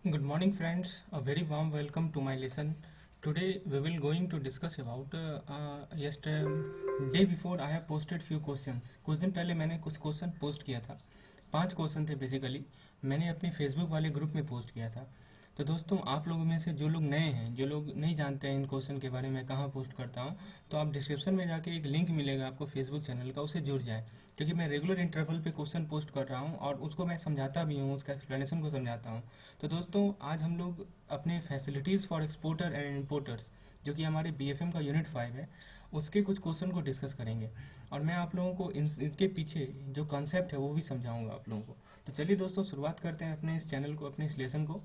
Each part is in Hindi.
Good morning friends, a very warm welcome to my lesson. Today we will going to discuss about yesterday day before I have posted few questions. कुछ दिन पहले मैंने कुछ क्वेश्चन पोस्ट किया था। 5 क्वेश्चन थे बेसिकली, मैंने अपने फेसबुक वाले ग्रुप में पोस्ट किया था। तो दोस्तों आप लोगों में से जो लोग नए हैं, जो लोग नहीं जानते हैं इन क्वेश्चन के बारे में कहाँ पोस्ट करता हूँ, तो आप डिस्क्रिप्शन में जाके एक लिंक मिलेगा आपको फेसबुक चैनल का, उससे जुड़ जाएं। क्योंकि मैं रेगुलर इंटरवल पे क्वेश्चन पोस्ट कर रहा हूँ और उसको मैं समझाता भी हूँ, उसका एक्सप्लेनेशन को समझाता हूँ। तो दोस्तों आज हम लोग अपने facilities for exporter and importers, जो कि हमारे बीएफएम का यूनिट 5 है, उसके कुछ क्वेश्चन को डिस्कस करेंगे। और मैं आप लोगों को इनके पीछे जो कॉन्सेप्ट है वो भी समझाऊंगा आप लोगों को। तो चलिए दोस्तों शुरुआत करते हैं अपने इस चैनल को, अपने इस लेसन को।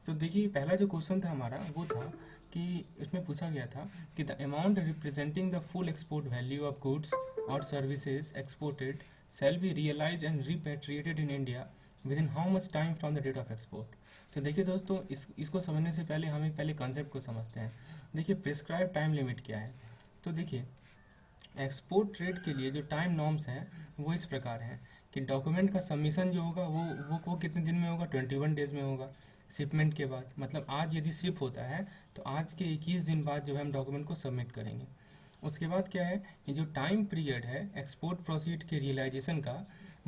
तो देखिए पहला जो क्वेश्चन था हमारा वो था कि इसमें पूछा गया था कि the amount representing the full export value of goods और services exported shall be realized and repatriated in India within how much time from the date of export। तो देखिए दोस्तों इसको समझने से पहले हम एक पहले कॉन्सेप्ट को समझते हैं। देखिए प्रिस्क्राइब टाइम लिमिट क्या है। तो देखिए एक्सपोर्ट ट्रेड के लिए जो टाइम नॉर्म्स हैं वो इस प्रकार हैं कि डॉक्यूमेंट का सबमिशन जो होगा वो कितने दिन में होगा, 21 डेज में होगा। शिपमेंट के बाद मतलब आज यदि शिप होता है तो आज के 21 दिन बाद जो है हम डॉक्यूमेंट को सबमिट करेंगे। उसके बाद क्या है कि जो टाइम पीरियड है एक्सपोर्ट प्रोसीड के रियलाइजेशन का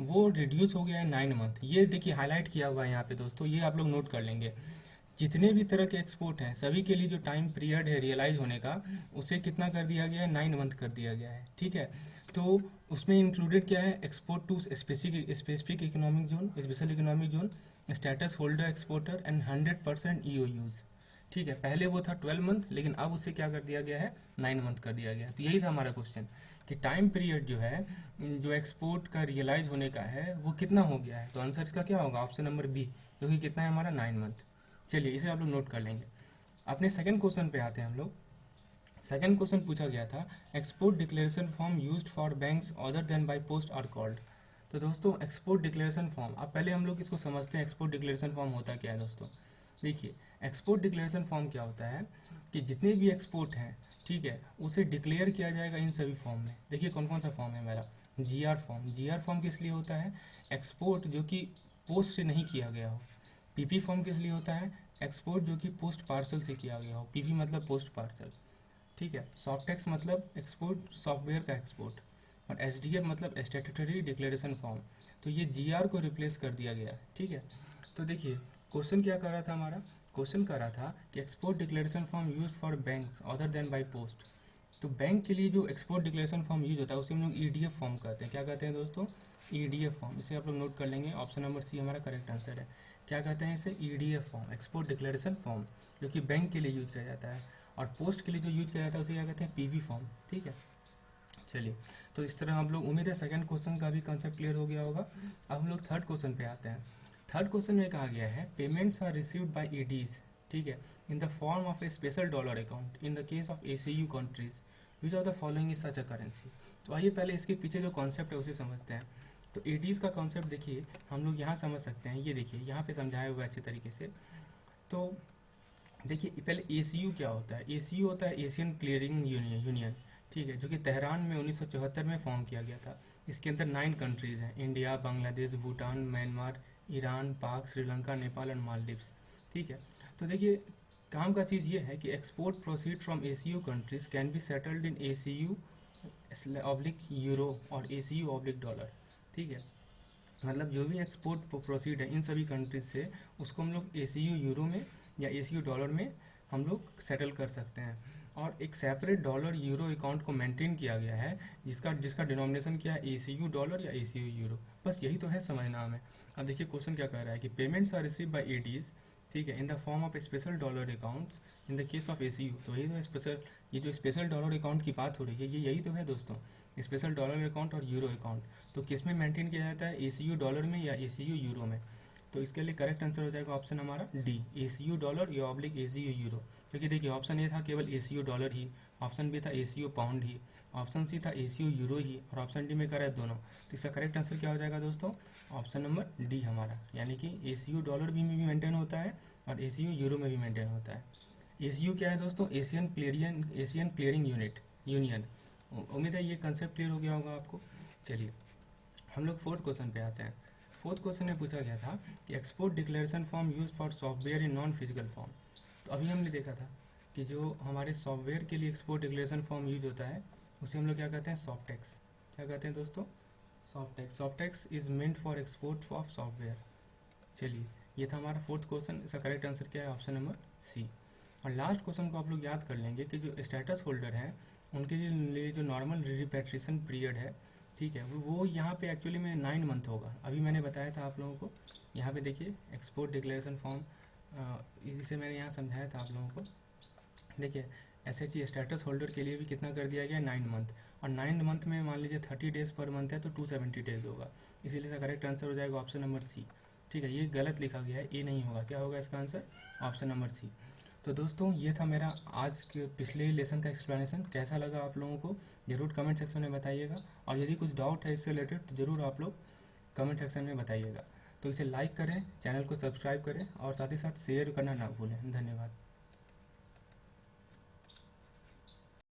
वो रिड्यूस हो गया है 9 मंथ। ये देखिए हाईलाइट किया हुआ है यहाँ पे दोस्तों, ये आप लोग नोट कर लेंगे। जितने भी तरह के एक्सपोर्ट हैं सभी के लिए जो टाइम पीरियड है रियलाइज होने का उसे कितना कर दिया गया है, 9 मंथ कर दिया गया है। ठीक है, तो उसमें इंक्लूडेड क्या है, export to specific economic zone, special economic zone, status holder exporter and 100% EOUs. ठीक है, पहले वो था 12 मंथ, लेकिन अब उसे क्या कर दिया गया है, 9 मंथ कर दिया गया है। तो यही था हमारा क्वेश्चन कि टाइम पीरियड जो है जो एक्सपोर्ट का रियलाइज होने का है वो कितना हो गया है। तो आंसर इसका क्या होगा, ऑप्शन नंबर बी, जो कि कितना है हमारा 9 मंथ। चलिए इसे आप लोग नोट कर लेंगे। अपने सेकंड क्वेश्चन पे आते हैं हम लोग। सेकंड क्वेश्चन पूछा गया था export declaration form used for banks other than by post are called. तो दोस्तों एक्सपोर्ट डिक्लेरेशन फॉर्म, अब पहले हम लोग इसको समझते हैं एक्सपोर्ट डिक्लेरेशन फॉर्म होता क्या है दोस्तों। देखिए एक्सपोर्ट डिक्लेरेशन फॉर्म क्या होता है कि जितने भी एक्सपोर्ट हैं, ठीक है, उसे डिक्लेयर किया जाएगा इन सभी फॉर्म में। देखिए कौन कौन सा फॉर्म है मेरा, जीआर फॉर्म। जीआर फॉर्म किस लिए होता है, एक्सपोर्ट जो कि पोस्ट से नहीं किया गया हो। पीपी फॉर्म किस लिए होता है, एक्सपोर्ट जो कि पोस्ट पार्सल से किया गया हो। पीपी मतलब पोस्ट पार्सल। ठीक है, सॉफ्टेक्स मतलब एक्सपोर्ट सॉफ्टवेयर का एक्सपोर्ट, और एसडीएफ मतलब स्टैट्यूटरी डिक्लेरेशन फॉर्म। तो ये जीआर को रिप्लेस कर दिया गया। ठीक है, तो देखिए क्वेश्चन क्या कर रहा था हमारा, क्वेश्चन कर रहा था कि export declaration form use for banks other than by post. तो बैंक के लिए जो एक्सपोर्ट डिक्लेरेशन फॉर्म यूज होता है उसे हम लोग ईडीएफ फॉर्म कहते हैं। क्या कहते हैं दोस्तों, ईडीएफ फॉर्म। इसे आप लोग नोट कर लेंगे, ऑप्शन नंबर सी हमारा करेक्ट आंसर है। क्या कहते हैं इसे, EDF form, export declaration form, जो कि बैंक के लिए यूज किया जाता है। और पोस्ट के लिए जो यूज किया जाता है उसे क्या कहते हैं, पीवी फॉर्म। ठीक है, चलिए तो इस तरह हम लोग, उम्मीद है सेकंड क्वेश्चन का भी कंसेप्ट क्लियर हो गया होगा। अब हम लोग थर्ड क्वेश्चन पे आते हैं। थर्ड क्वेश्चन में कहा गया है पेमेंट्स आर रिसीव्ड बाय ईडीज, ठीक है, in the form of A special dollar account in the case of ACU countries which of the following is such a currency. तो आइए पहले इसके पीछे जो कॉन्सेप्ट है उसे समझते हैं। तो ईडीज का कॉन्सेप्ट देखिए हम लोग यहाँ समझ सकते हैं, ये देखिए यहाँ पे समझाया हुआ है अच्छे तरीके से। तो देखिए पहले एसीयू क्या होता है, एसीयू होता है एशियन क्लियरिंग यूनियन। ठीक है, जो कि तेहरान में 1974 में फॉर्म किया गया था। इसके अंदर 9 कंट्रीज़ हैं, India, Bangladesh, Bhutan, Myanmar, Iran, पाक, श्रीलंका, नेपाल एंड मालदीव्स। ठीक है, तो देखिए काम का चीज़ ये है कि export proceed from ACU countries can be settled in ACU oblique euro और एसीयू ऑब्लिक डॉलर। ठीक है, मतलब जो भी एक्सपोर्ट प्रोसीड है इन सभी कंट्रीज से उसको हम लोग एसीयू यूरो में या एसीयू डॉलर में हम लोग सेटल कर सकते हैं। और एक सेपरेट डॉलर यूरो अकाउंट को मेंटेन किया गया है जिसका जिसका डिनोमिनेशन क्या है, एसीयू डॉलर या एसीयू यूरो। बस यही तो है, समझना हमें। अब देखिए क्वेश्चन क्या कह रहा है कि payments are receive by ADs, ठीक है, in the form of special dollar accounts in the case of ACU. तो यही तो स्पेशल, ये जो स्पेशल डॉलर अकाउंट की बात हो रही है ये यही तो है दोस्तों, स्पेशल डॉलर अकाउंट और यूरो अकाउंट। तो किस में मेंटेन किया जाता है, एसीयू डॉलर में या एसीयू यूरो में। तो इसके लिए करेक्ट आंसर हो जाएगा ऑप्शन हमारा डी, एसीयू डॉलर या ऑब्लिक एसीयू यूरो। क्योंकि देखिए ऑप्शन ए था केवल एसीयू डॉलर ही, ऑप्शन बी था एसीयू पाउंड ही, ऑप्शन सी था एसीयू यूरो ही, और ऑप्शन डी में कह रहा है दोनों। तो इसका करेक्ट आंसर क्या हो जाएगा दोस्तों, ऑप्शन नंबर डी हमारा, यानी कि एसीयू डॉलर भी में भी मेंटेन होता है और एसीयू यूरो में भी मेंटेन होता है। एसीयू क्या है दोस्तों, एशियन क्लियरिंग यूनियन। उम्मीद है ये कंसेप्ट क्लियर हो गया होगा आपको। चलिए हम लोग फोर्थ क्वेश्चन पे आते हैं। फोर्थ क्वेश्चन में पूछा गया था कि export declaration form use for software in non physical form. तो अभी हमने देखा था कि जो हमारे सॉफ्टवेयर के लिए एक्सपोर्ट डिक्लेरेशन फॉर्म यूज होता है उसे हम लोग क्या कहते हैं, सॉफ्टेक्स। क्या कहते हैं दोस्तों, Softex. Softex is meant for export of software. चलिए, ये था हमारा फोर्थ क्वेश्चन। इसका करेक्ट आंसर क्या है, ऑप्शन नंबर सी। और लास्ट क्वेश्चन को आप लोग याद कर लेंगे कि जो स्टेटस होल्डर हैं उनके लिए जो नॉर्मल रिपेट्रिएशन पीरियड है, ठीक है, वो यहाँ पे एक्चुअली में 9 मंथ होगा। अभी मैंने बताया था आप लोगों को, यहाँ पे देखिए एक्सपोर्ट डिक्लेरेशन फॉर्म, इसे मैंने यहाँ समझाया था आप लोगों को। देखिए SHE स्टेटस होल्डर के लिए भी कितना कर दिया गया, 9 मंथ। और 9 मंथ में मान लीजिए 30 डेज पर मंथ है तो 270 डेज होगा। इसीलिए इसका करेक्ट आंसर हो जाएगा ऑप्शन नंबर सी। ठीक है, ये गलत लिखा गया है, ये नहीं होगा। क्या होगा इसका आंसर, ऑप्शन नंबर सी। तो दोस्तों ये था मेरा आज के पिछले लेसन का एक्सप्लेनेशन। कैसा लगा आप लोगों को ज़रूर कमेंट सेक्शन में बताइएगा, और यदि कुछ डाउट है इससे रिलेटेड तो ज़रूर आप लोग कमेंट सेक्शन में बताइएगा। तो इसे लाइक करें, चैनल को सब्सक्राइब करें और साथ ही साथ शेयर करना ना भूलें। धन्यवाद।